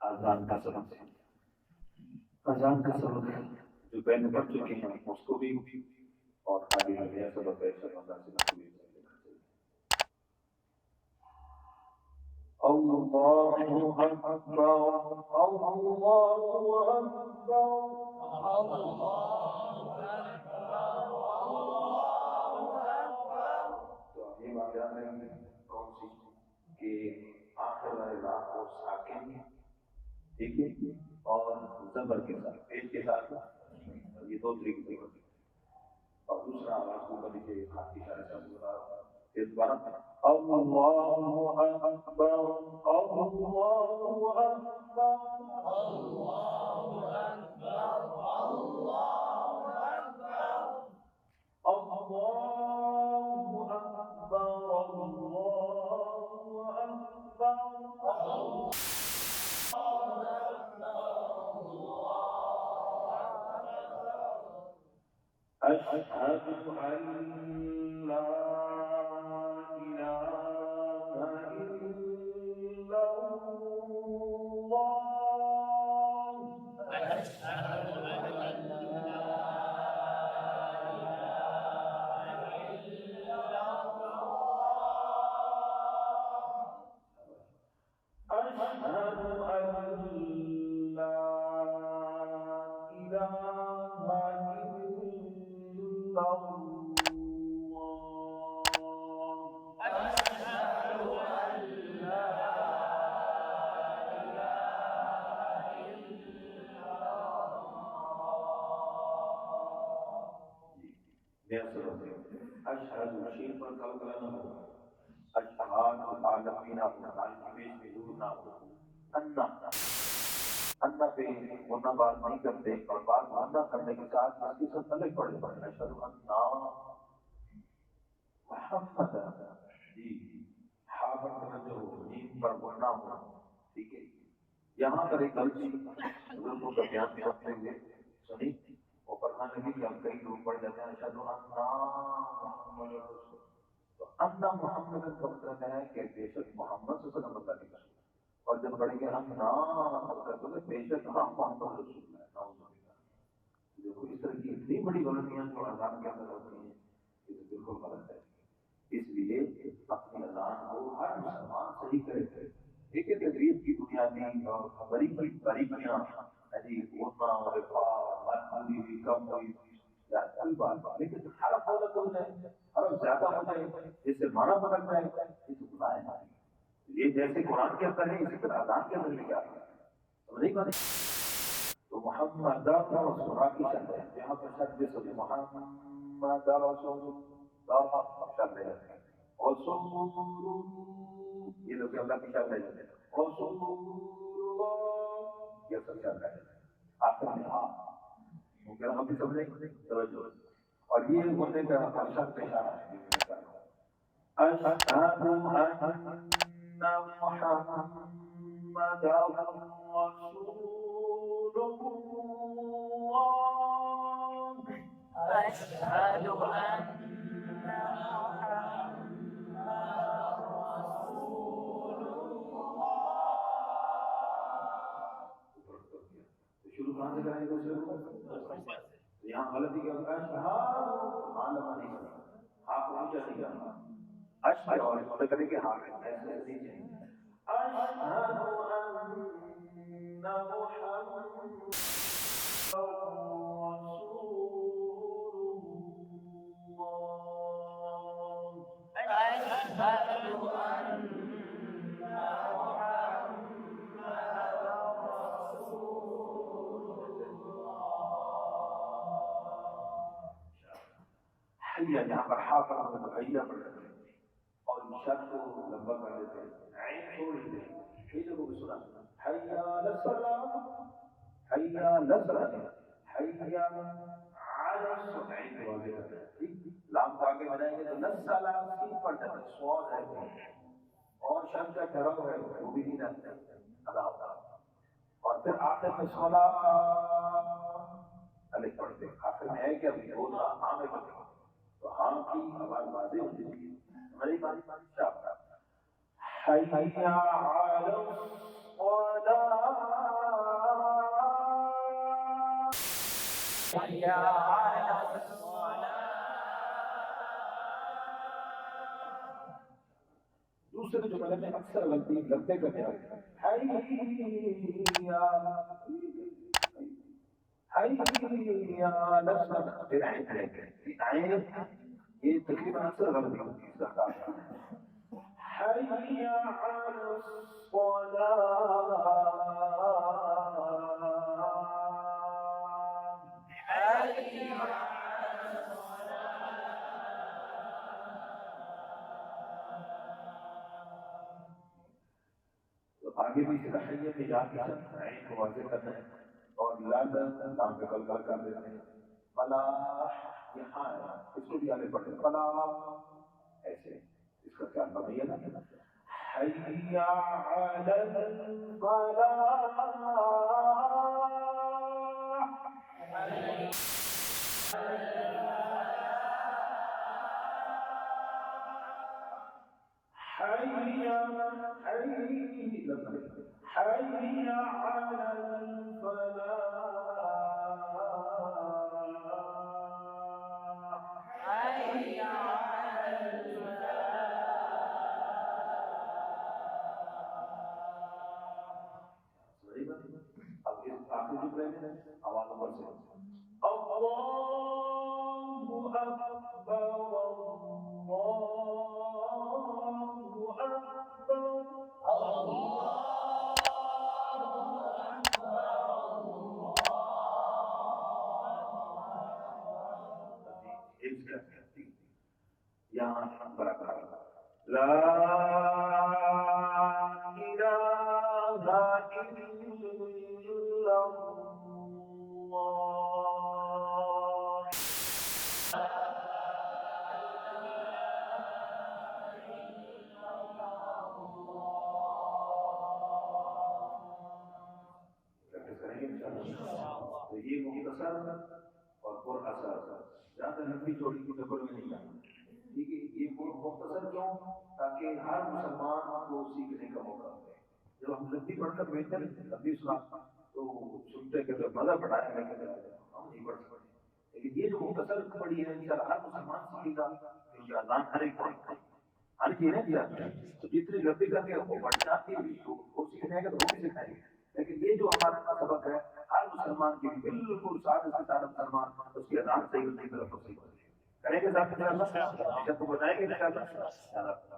अजान का सबक है। अजान का सबक है जो पहले पढ़ चुके हैं उसको भी और आगे नया सबक है शर्मंदा से ना कोई अल्लाहु अकबर अल्लाहु अकबर। तो ये बात याद रहेंगे कौन सी कि आखिर वाले रात को साकिन ठीक है और जबर के साथ पेश के साथ ये दो तरीके से होते हैं। और दूसरा आवाज को कभी के हाथ की इशारे से बोला फिर दोबारा अल्लाहु अकबर अल्लाहु अकबर अल्लाहु अकबर अल्लाहु अकबर अल्लाहु अकबर अल्लाहु अकबर। أشهد أن لا إله إلا الله أشهد أن لا إله إلا الله أشهد أن لا إله إلا अशहद शेर पर कलकला न हो अशहाद आलमी ना हो आलमी में दूर ना हो अन्ना अन्ना पे वरना बात नहीं करते और बात अन्ना करने के साथ इसके साथ अलग पड़े पड़े अशहद अन्ना मोहम्मद जी हा पर तवज्जो हो नीम पर वरना हो ठीक है। यहाँ पर एक गलती लोगों का ध्यान रखते हुए सुनी और पढ़ना लगी कि हम कई लोग पढ़ जाते हैं अशहदु अन्ना मुहम्मद रसूल। तो अन्ना मोहम्मद का मतलब है कि बेशक मोहम्मद सल्लल्लाहु अलैहि वसल्लम और जब पढ़ेंगे हम ना मतलब तो बेशक हम मोहम्मद रसूल है ना। देखो इस तरह की इतनी बड़ी गलतियां जो अजान के अंदर होती हैं ये तो बिल्कुल गलत है। इसलिए अपनी अजान को हर मुसलमान सही करे। एक तकरीब की बुनियादी और खबरी की बारीकियां यदि उतना और मत पूरी हुई कम हुई कोई बात लेकिन हर गलत हो जाए हर ज्यादा हो जाए जिससे माना बदल जाए ये तो गुनाह है। ये जैसे कुरान के अंदर है इसी तरह अजान के अंदर भी क्या है समझ नहीं पाते। तो मोहम्मद रसूल की शब्द है यहाँ पर शब्द से मोहम्मद रसूल शब्द है और ये लोग अल्लाह की शब्द है और ये सब शब्द है आखिर में हाँ क्या हम भी समझे तवज्जो और ये बोलने का अशद का इशारा है अशहदु अन्ना मुहम्मदर रसूलुल्लाह अशहदु अन्ना मुहम्मदर रसूलुल्लाह। शुरू कहाँ से करेंगे दूसरे को यहाँ गलती क्या होता है हाँ लगा नहीं करना हाँ को ऊंचा नहीं करना अशहद और इसमें करेंगे हाँ ऐसे नहीं चाहिए अशहदु अन्ना मुहम्मदर रसूलुल्लाह अशहदु अन्ना हय्या यहाँ पर हा पर हय्या पढ़ रहे हैं और शद को लंबा कर देते हैं ऐन छोड़ देते हैं ये लोगों को सुना हय्या लसला हय्या लसला हय्या आला सुनैन वाले करते हैं ठीक लाम को आगे बनाएंगे तो लसला सीन पढ़ जाता है स्वाद है और शद का ठहराव है वो भी नहीं रहता अदा होता और फिर आखिर में सला अलग पढ़ते आखिर में है क्या बोल रहा हाँ में पढ़ते तो हाँ की आवाज वाज़ेह होनी चाहिए हमारी बात हय्या अला दूसरे जुमले में अक्सर गलती लगते करते हैं हैया हैया लस्सलाह फिर आए ये तकरीबन अक्सर गलती होती है इसका हैया आगे भी हैया में जाके आइन को वाज़ेह करना है और लाम पे कल कर देते हैं फलाह यहाँ है इसको भी आगे पढ़ते फलाह ऐसे इसका क्या मतलब है ना हैया अलल फलाह हैया हैया अलल आखिरी जुमले में आवाज ऊपर से अल्लाहु अकबर अल्लाहु अकबर यहाँ बराबर ला इलाहा इल्लल्लाह तो ये मुख्तसर और पुरअसर ज्यादा लंबी चौड़ी की टक्कर में नहीं जाना ठीक है ये मुख्तसर क्यों ताकि हर मुसलमान को सीखने का मौका मिले जब हम लंबी पढ़कर बैठते हैं लंबी सुना तो सुनते के तो मजा पड़ा है लेकिन हम नहीं पढ़ सकते लेकिन ये जो मुख्तसर पढ़ी है इंशाल्लाह हर मुसलमान सीखेगा क्योंकि अजान हर एक हर की है तो जितनी लंबी करके वो बढ़ जाती है तो वो सीखने का तो वो भी सिखाएंगे लेकिन ये जो हमारा सबक है हर मुसलमान के लिए बिल्कुल सारे से सारे मुसलमान उसकी अजान सही होती है तरफ सही करेंगे साथ में तो बताएंगे इंशाल्लाह